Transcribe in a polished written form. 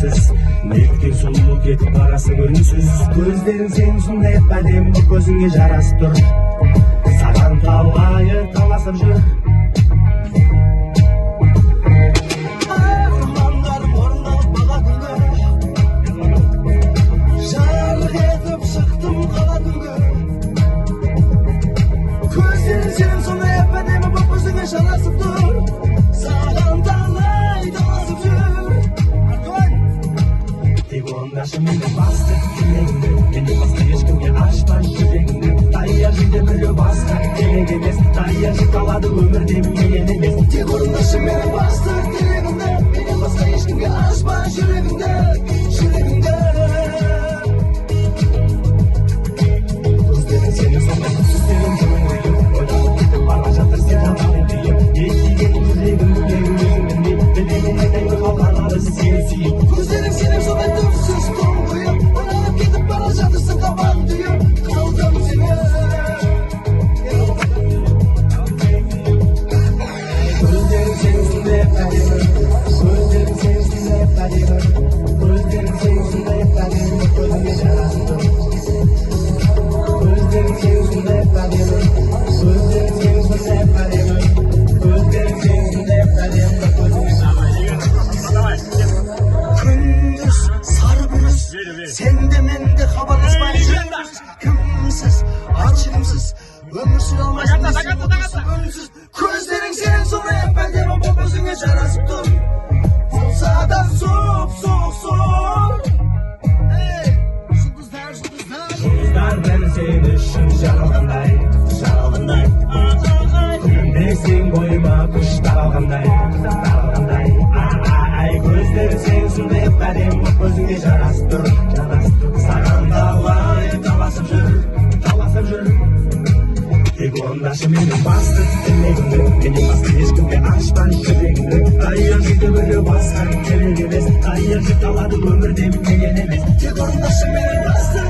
үнсіз, неткен сұлу кетіп барасың үнсіз. Көздерің сенің сондай әдемі, көзіңе жарасып тұр. Саған талғайы таласып жүр. Армандарым орындалып бала күнгі, жарық етіп шықтым қала күнгі. Көздерің сенің сондай әдемі, көзіңе жарасып тұр. Саған талай таласып жүр. Аргоня! Тек орындашы менің басты тілегімді, менен басқа ешкімге ашпа жүрегіңді. Таяқ жейді біреу басқа керек емес, таяқ жеп қалады өмірде менен емес. Тек орындашы менің басты тілегімді, менен басқа ешкімге ашпа жүрегіңді. Көздерің сенің сондай сүздерің көңілім, ойланып кетіп бара жатыр сен жанарың дейіп. Естіген жүрегім өзіңмен дейіп, білемін айтайын қалғанады сені сүйіп. Көздерің сенің сондай түпсіз тұңғиып, ойланып кетіп бара жатырсың қабағың түйіп. Қалдым сені. Көздерің сенің сондай әдемі, көздерің сенің сондай әдемі, көздерің сенің сондай әдемі, көзіңе жарасып тұр. Көздерің сенің сондай әдемі, көздерің сенің сондай әдемі, көздерің сенің сондай әдемі, көзіңе жарасып тұр. Күндіз сары күрес, сен де мен де хабарласпай жүрміз. Кімсіз, ашығымсыз, өмір сүре алмайсың үнсіз. Көздерің сенің сондай әдемі, көзіңе жарасып тұр. Болса да соқ. Жұлдыздар бәрі сен үшін жаралғандай. Күлімдесең бойыма күш таралғандай. Көздерің сенің сондай әдемі, көзіңе жарасып тұр. Саған талай таласып жүр. Тек орындашы менің басты тілегімді, менен басқа ешкімге ашпа жүрегімді. Таяқ жейді біреу басқа керек емес, таяқ жеп қалады өмірде менен емес. Тек орындашы менің басты